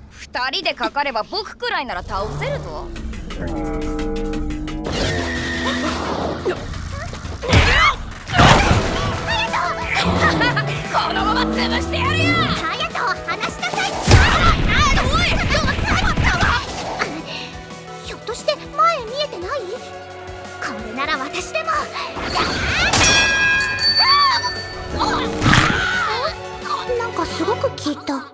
二人でかかれば僕くらいなら倒せるぞ。このまま潰してやるよ。隼人、離しなさい。おい、ひょっとして前見えてない？これなら私でも。なんかすごく効いた。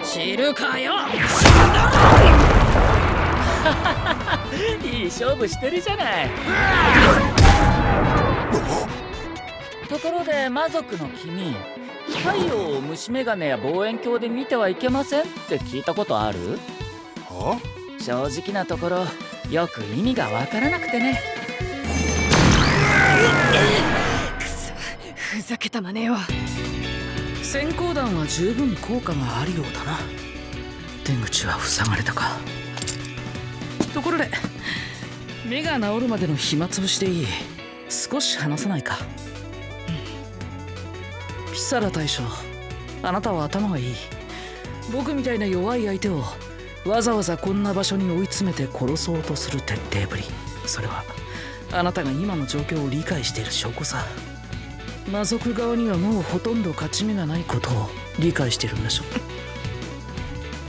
知るかよ。いい勝負してるじゃない。ところで魔族の君、太陽を虫眼鏡や望遠鏡で見てはいけませんって聞いたことある？は？正直なところよく意味がわからなくてね。くそ、ふざけた真似を。閃光弾は十分効果があるようだな。出口は塞がれたか。ところで目が治るまでの暇つぶしでいい。少し話さないか。ピサラ大将、あなたは頭がいい。僕みたいな弱い相手をわざわざこんな場所に追い詰めて殺そうとする徹底ぶり、それはあなたが今の状況を理解している証拠さ。魔族側にはもうほとんど勝ち目がないことを理解しているんでしょ。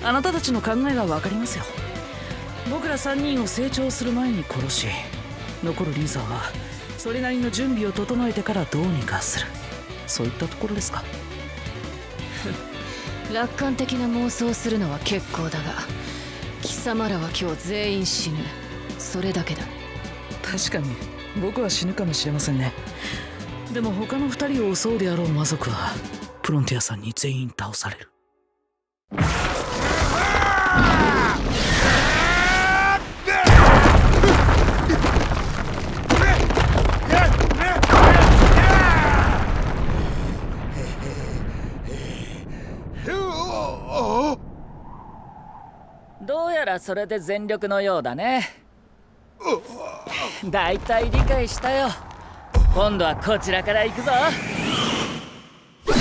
あなたたちの考えが分かりますよ。僕ら3人を成長する前に殺し、残るリーザーはそれなりの準備を整えてからどうにかする、そういったところですか。楽観的な妄想をするのは結構だが、貴様らは今日全員死ぬ、それだけだ。確かに僕は死ぬかもしれませんね。でも他の2人を襲うであろう魔族はプロンティアさんに全員倒される。どうやらそれで全力のようだね。だいたい理解したよ。今度はこちらから行くぞ。結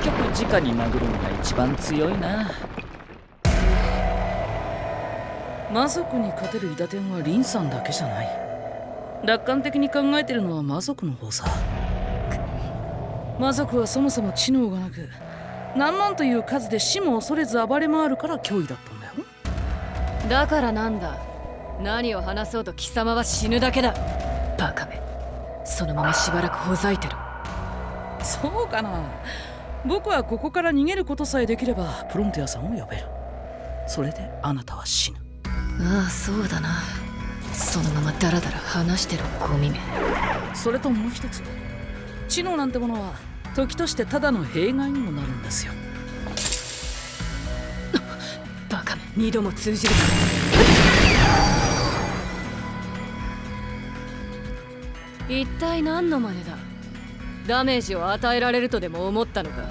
局直に殴るのが一番強いな。魔族に勝てるイダテンはリンさんだけじゃない。楽観的に考えてるのは魔族の方さ。魔族はそもそも知能がなく、何万という数で死も恐れず暴れ回るから脅威だったんだよ。だからなんだ、何を話そうと貴様は死ぬだけだ。バカめ、そのまましばらくほざいてろ。そうかな。僕はここから逃げることさえできればプロンティアさんを呼べる。それであなたは死ぬ。ああ、そうだな。そのままダラダラ話してろ、ゴミめ。それともう一つ、知能なんてものは時としてただの弊害にもなるんですよ。バカめ、二度も通じるか。一体何の真似だ。ダメージを与えられるとでも思ったのか。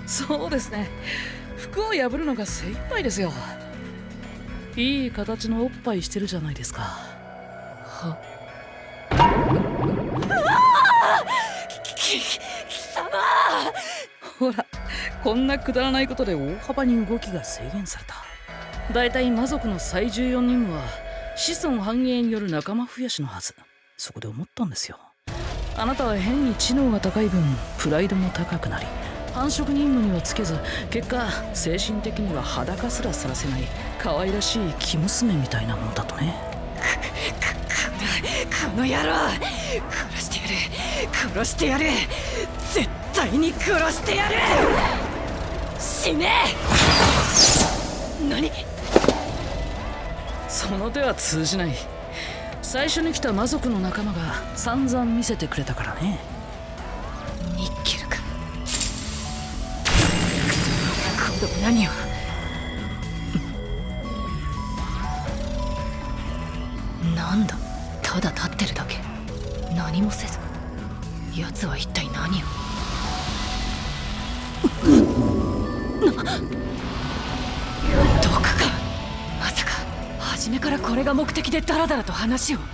そうですね、服を破るのが精一杯ですよ。いい形のおっぱいしてるじゃないですか。は貴様。ほら、こんなくだらないことで大幅に動きが制限された。だいたい魔族の最重要任務は子孫繁栄による仲間増やしのはず。そこで思ったんですよ。あなたは変に知能が高い分プライドも高くなり、繁殖任務にはつけず、結果精神的には裸すらさらせない可愛らしい生娘みたいなものだとね。この野郎、殺してやる、殺してやる、絶対に殺してやる。死ね。何？その手は通じない。最初に来た魔族の仲間が散々見せてくれたからね。ニッケルか。今度は何を。なんだ、ただ立ってるだけ、何もせず。奴は一体何を。毒か。まさか初めからこれが目的でダラダラと話を。だ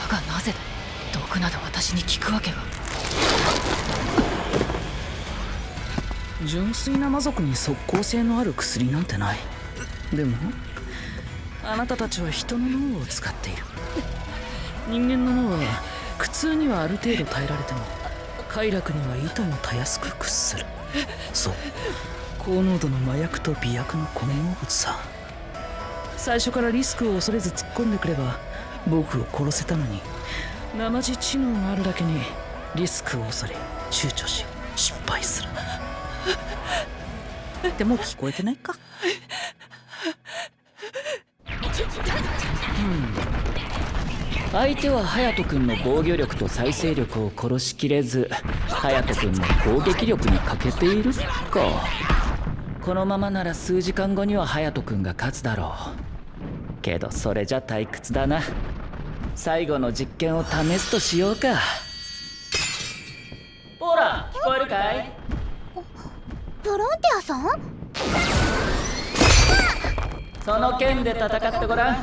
がなぜだ。毒など私に効くわけが。純粋な魔族に即効性のある薬なんてない。でもあなたたちは人の脳を使っている。人間の脳は苦痛にはある程度耐えられても、快楽にはいともたやすく屈する。そう、高濃度の麻薬と美薬の混合物さ。最初からリスクを恐れず突っ込んでくれば僕を殺せたのに、生地知能があるだけにリスクを恐れ躊躇し失敗する。でも聞こえてないか。相手は隼人君の防御力と再生力を殺しきれず、隼人君の攻撃力に欠けているか。このままなら数時間後には隼人君が勝つだろう。けどそれじゃ退屈だな。最後の実験を試すとしようか。ほら、聞こえるかい？ブロンティアさん？その剣で戦ってごらん。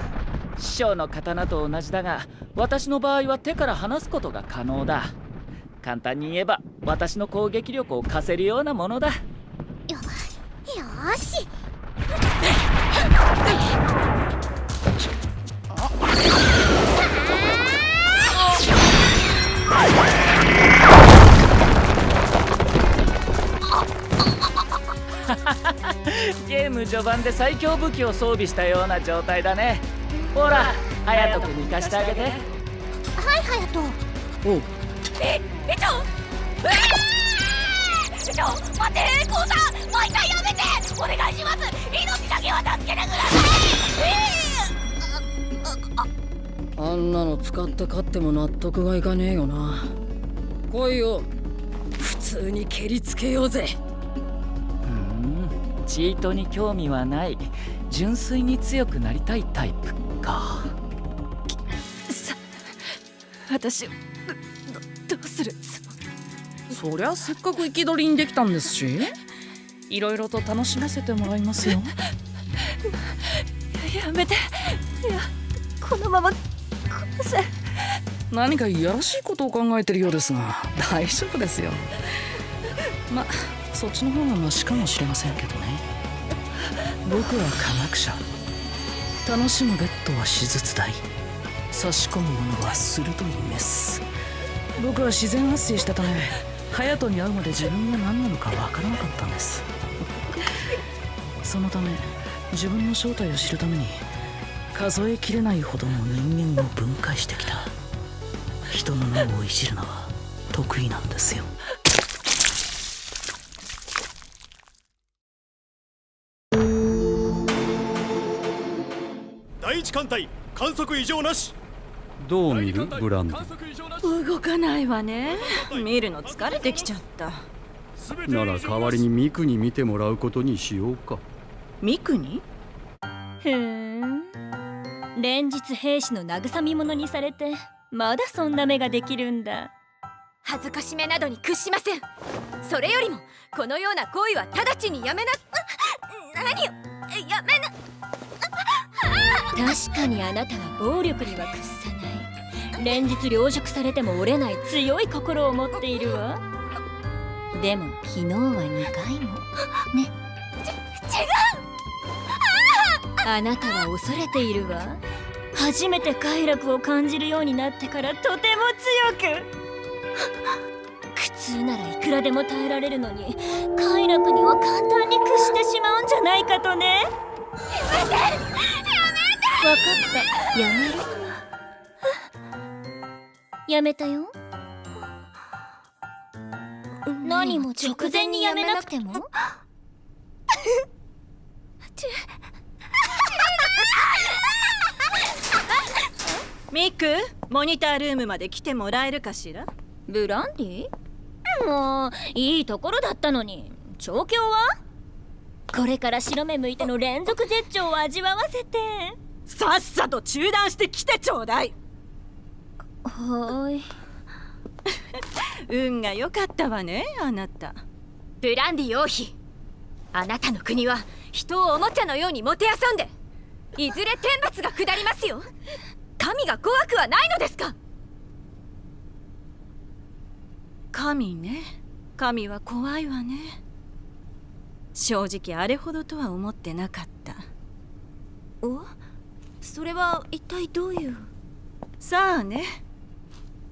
師匠の刀と同じだが、私の場合は手から離すことが可能だ。簡単に言えば私の攻撃力を貸せるようなものだ。よし。ゲーム序盤で最強武器を装備したような状態だね。ほら、隼人君に貸してあげて。はい、隼人。おう。待て、コウさん、毎回やめて、お願いします。命だけは助けてください。あんなの使って勝っても納得がいかねえよな。来いよ、普通に蹴りつけようぜ。チートに興味はない。純粋に強くなりたいタイプか。私をどうする。そりゃせっかく憤りにできたんですし、いろいろと楽しませてもらいますよ。やめて。いや、このまま殺せ。何かいやらしいことを考えてるようですが、大丈夫ですよ。ま、そっちの方がマシかもしれませんけどね。僕は科学者。楽しむベッドは手術台、差し込むものは鋭いメス。僕は自然発生したため、隼人に会うまで自分が何なのかわからなかったんです。そのため自分の正体を知るために数えきれないほどの人間を分解してきた。人の脳をいじるのは得意なんですよ。第一艦隊観測異常なし。どう見るブランディ？動かないわね。見るの疲れてきちゃった。なら代わりにミクに見てもらうことにしようか。ミクに？ふーん、連日兵士の慰み者にされてまだそんな目ができるんだ。恥ずかしめなどに屈しません。それよりもこのような行為は直ちにやめな。何よ、やめな。確かにあなたは暴力には屈さない。連日凌辱されても折れない強い心を持っているわ。でも昨日は2回もね。違う。あなたは恐れているわ。初めて快楽を感じるようになってからとても強く。苦痛ならいくらでも耐えられるのに快楽には簡単に屈してしまうんじゃないかとね。やめて、やめて。分かった、やめる。やめたよ。何も直前にやめなくても。ミク、モニタールームまで来てもらえるかしら？ブランディ？もういいところだったのに。調教は？これから白目向いての連続絶頂を味わわせて。さっさと中断して来てちょうだい。はーい。運が良かったわね、あなた。ブランディ王妃、あなたの国は人をおもちゃのようにもてあそんで、いずれ天罰が下りますよ。神が怖くはないのですか？神ね。神は怖いわね。正直あれほどとは思ってなかった。お？それは一体どういう？さあね。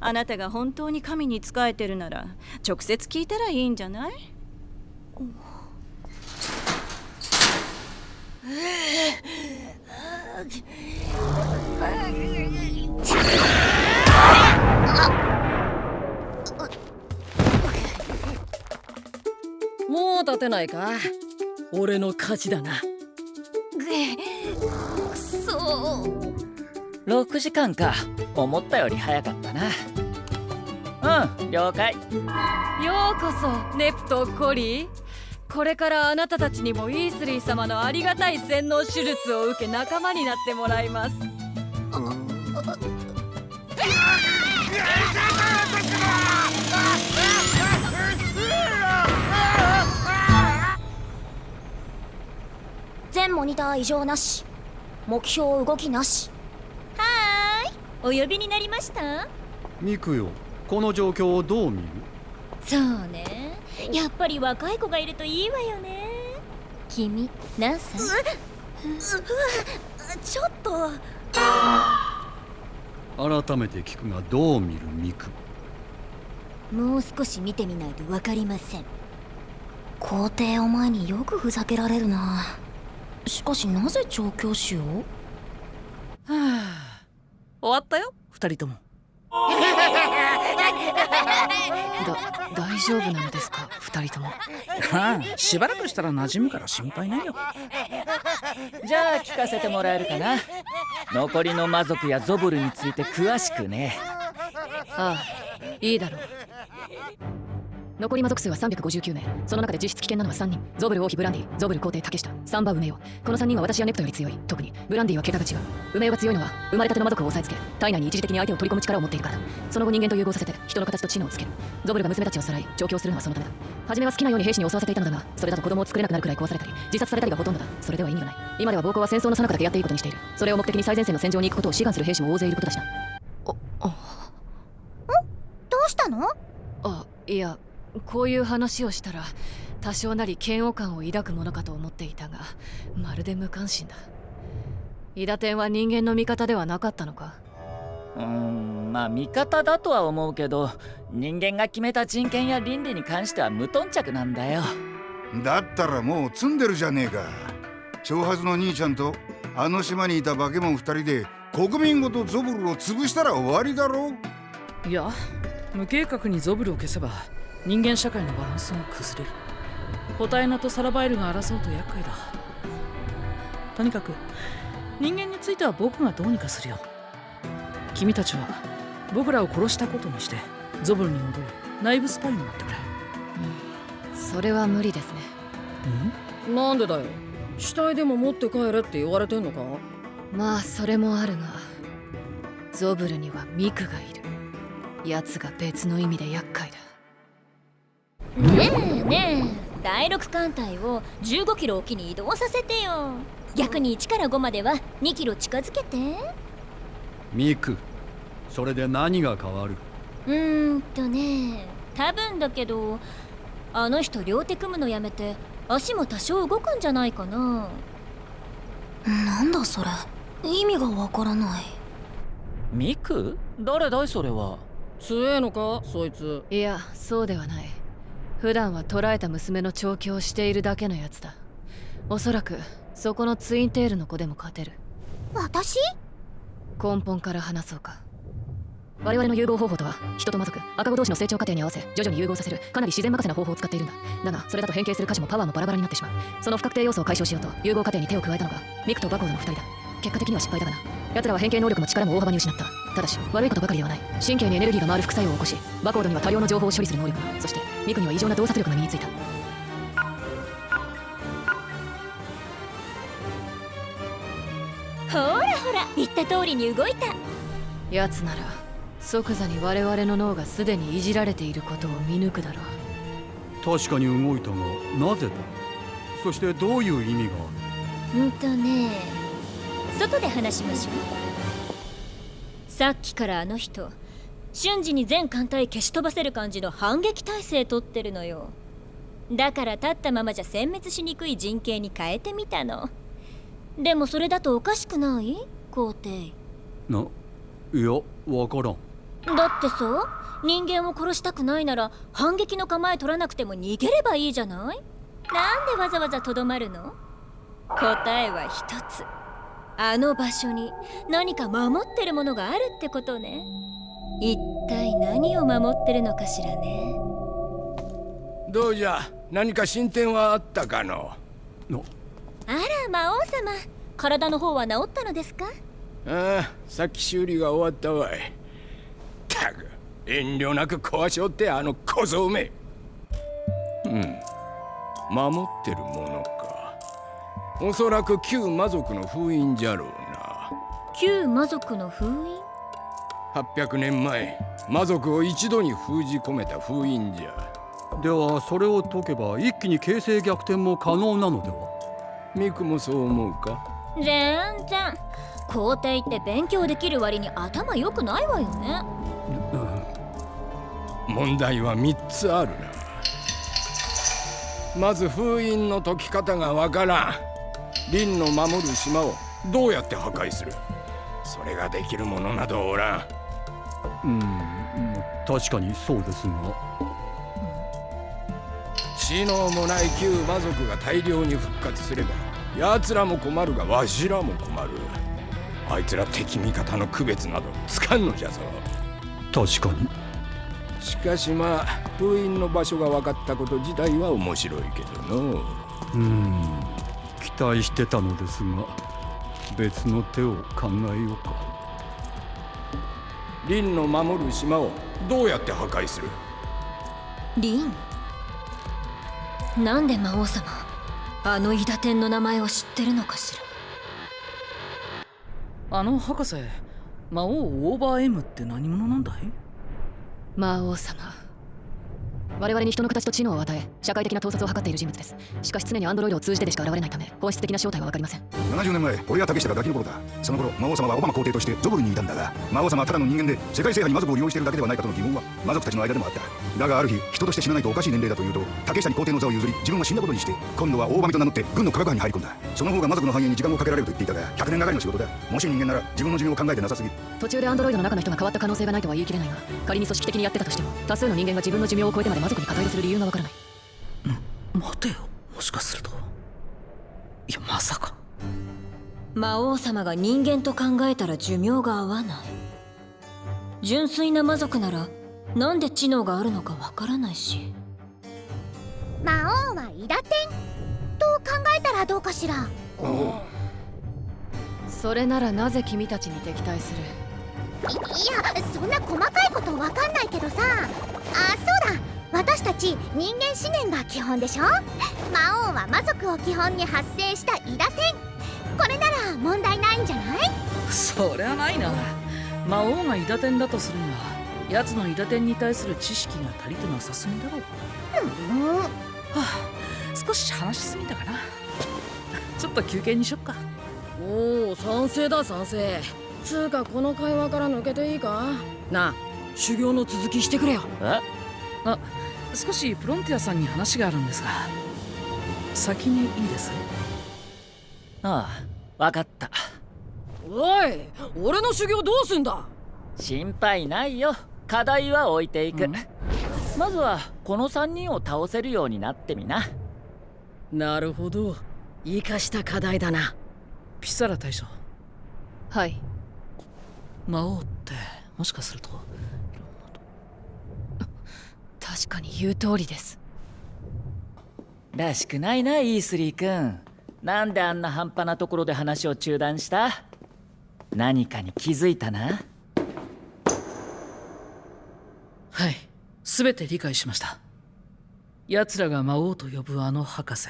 あなたが本当に神に仕えてるなら直接聞いたらいいんじゃない？もう立てないか？俺の勝ちだな。くそ。6時間か。思ったより早かったな。うん、了解。ようこそネプト・コリー。これからあなたたちにもイースリー様のありがたい洗脳手術を受け仲間になってもらいます。全モニター異常なし、目標動きなし。はーい、お呼びになりました？ミクよ、この状況をどう見る？そうね、やっぱり若い子がいるといいわよね。君何歳？ちょっと。改めて聞くがどう見るミク？もう少し見てみないと分かりません。皇帝を前によくふざけられるな。しかしなぜ調教師を？はあ、終わったよ2人とも。大丈夫なのですか2人とも？はあ、しばらくしたら馴染むから心配ないよ。じゃあ聞かせてもらえるかな。残りの魔族やゾブルについて詳しくね。ああ、いいだろう。残り魔族数は359名。その中で実質危険なのは3人。ゾブル王妃ブランディ、ゾブル皇帝竹下、サンバウメヨ。この3人は私やネプトより強い。特にブランディは桁が違う。ウメヨが強いのは生まれたての魔族を押さえつけ、体内に一時的に相手を取り込む力を持っているからだ。その後人間と融合させて人の形と知能をつける。ゾブルが娘たちをさらい調教するのはそのためだ。初めは好きなように兵士に襲わせていたのだが、それだと子供を作れなくなるくらい壊されたり自殺されたりがほとんどだ。それでは意味がない。今では暴行は戦争の最中だけやっていいことにしている。それを目的に最前線の戦場に行くことを志願する兵士も大勢いることだしな。どうしたの？あ、いや、こういう話をしたら多少なり嫌悪感を抱くものかと思っていたが、まるで無関心だ。イダテンは人間の味方ではなかったのか？まあ味方だとは思うけど、人間が決めた人権や倫理に関しては無頓着なんだよ。だったらもう積んでるじゃねえか。長髪の兄ちゃんとあの島にいた化け物2人で国民ごとゾブルを潰したら終わりだろ。いや、無計画にゾブルを消せば人間社会のバランスが崩れる。ホタエナとサラバエルが争うと厄介だ。とにかく人間については僕がどうにかするよ。君たちは僕らを殺したことにしてゾブルに戻り内部スパイになってくれ。それは無理ですね。なんでだよ。死体でも持って帰れって言われてんのか？まあそれもあるが、ゾブルにはミクがいる。奴が別の意味で厄介だ。ねえねえ、第6艦隊を15キロ沖に移動させてよ。逆に1から5までは2キロ近づけて。ミク、それで何が変わる？多分だけど、あの人両手組むのやめて足も多少動くんじゃないかな。なんだそれ、意味がわからない。ミク？誰だいそれは。強えのかそいつ？いや、そうではない。普段は捕らえた娘の調教をしているだけのやつだ。おそらくそこのツインテールの子でも勝てる。私？根本から話そうか。我々の融合方法とは、人と魔族、赤子同士の成長過程に合わせ徐々に融合させるかなり自然任せな方法を使っているんだ。だがそれだと変形する箇所もパワーもバラバラになってしまう。その不確定要素を解消しようと融合過程に手を加えたのがミクとバコードの2人だ。結果的には失敗だがな。奴らは変形能力も力も大幅に失った。ただし悪いことばかりではない。神経にエネルギーが回る副作用を起こし、バコードには多量の情報を処理する能力が、そしてミクには異常な洞察力が身についた。ほらほら、言った通りに動いた。奴なら即座に我々の脳がすでにいじられていることを見抜くだろう。確かに動いたが、なぜだ？そしてどういう意味がある？外で話しましょう。さっきからあの人瞬時に全艦隊消し飛ばせる感じの反撃態勢取ってるのよ。だから立ったままじゃ殲滅しにくい陣形に変えてみたの。でもそれだとおかしくない？皇帝。いや、わからん。だってさ、人間を殺したくないなら反撃の構え取らなくても逃げればいいじゃない？なんでわざわざとどまるの？答えは一つ。あの場所に何か守ってるものがあるってことね。一体何を守ってるのかしらね。どうじゃ、何か進展はあったかの？あら、魔王様、体の方は治ったのですか？ああ、さっき修理が終わったわい。たく、遠慮なく壊しおって、あの小僧め。守ってるものか。おそらく旧魔族の封印じゃろうな。旧魔族の封印？800年前、魔族を一度に封じ込めた封印じゃ。ではそれを解けば一気に形勢逆転も可能なのでは？ミクもそう思うか？全然。皇帝って勉強できる割に頭良くないわよね。問題は3つあるな。まず封印の解き方がわからん。リンの守る島をどうやって破壊する？それができるものなどおらん。確かにそうですが。知能もない旧魔族が大量に復活すれば、奴らも困るがわしらも困る。あいつら敵味方の区別などつかんのじゃぞ。確かに。しかしまあ、封印の場所が分かったこと自体は面白いけどの。期待してたのですが、別の手を考えようか。リンの守る島をどうやって破壊する？リン？なんで魔王様あのイダテンの名前を知ってるのかしら。あの博士、魔王オーバー M って何者なんだい？魔王様、我々に人の形と知能を与え、社会的な統率を図っている人物です。しかし常にアンドロイドを通じてでしか現れないため、本質的な正体は分かりません。70年前、俺や竹下がガキの頃だ。その頃、魔王様はオバマ皇帝としてゾブルにいたんだが、魔王様はただの人間で世界制覇に魔族を利用しているだけではないかとの疑問は魔族たちの間でもあった。だがある日、人として死なないとおかしい年齢だというと、竹下に皇帝の座を譲り、自分は死んだことにして、今度は大神と名乗って軍の科学班に入り込んだ。その方が魔族の繁栄に時間をかけられると言っていたが、100年がかりの仕事だ。もし人間なら自分の寿命を考えてなさすぎる。途中でアンドロイドの中の人が変わった可能性がないとは言い切れないが、仮に組織的にやってたとしても、多数の人間が自分の寿命を超えてまで魔族に肩入れする理由がわからない。待てよ、もしかすると。いや、まさか。魔王様が人間と考えたら寿命が合わない。純粋な魔族ならなんで知能があるのかわからないし。魔王はイダテンと考えたらどうかしら。それならなぜ君たちに敵対する？や、そんな細かいことわかんないけどさ。あ、そうだ、私たち人間資源が基本でしょ。魔王は魔族を基本に発生したイダテン。これなら問題ないんじゃない？そりゃないな。魔王がイダテンだとするには奴のイダテンに対する知識が足りてなさすぎだろう。はあ、少し話しすぎたかな。ちょっと休憩にしよっか。おお、賛成だ賛成。つうかこの会話から抜けていいかなあ。修行の続きしてくれよ。あ、少しプロンティアさんに話があるんですが、先にいいです？ああ、わかった。おい、俺の修行どうすんだ？心配ないよ。課題は置いていく。まずはこの3人を倒せるようになってみな。なるほど、生かした課題だな。ピサラ大将。はい。魔王ってもしかすると確かに言う通りです。らしくないな、イースリー君。なんであんな半端なところで話を中断した？何かに気づいたな？はい、全て理解しました。奴らが魔王と呼ぶあの博士、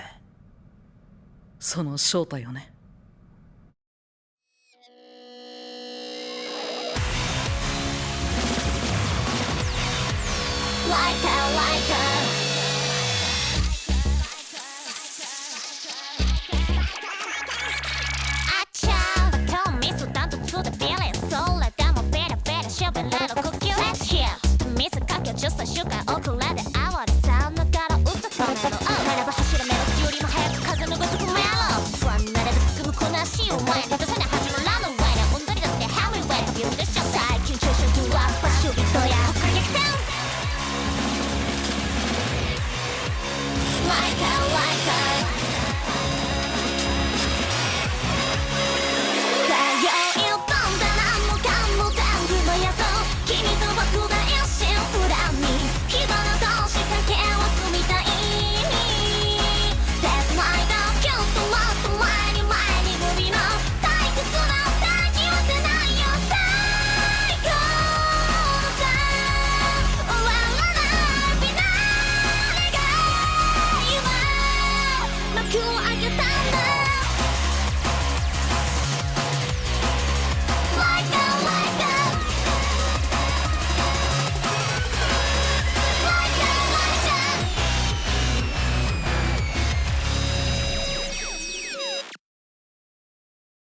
その正体をね。水かけ10歳週間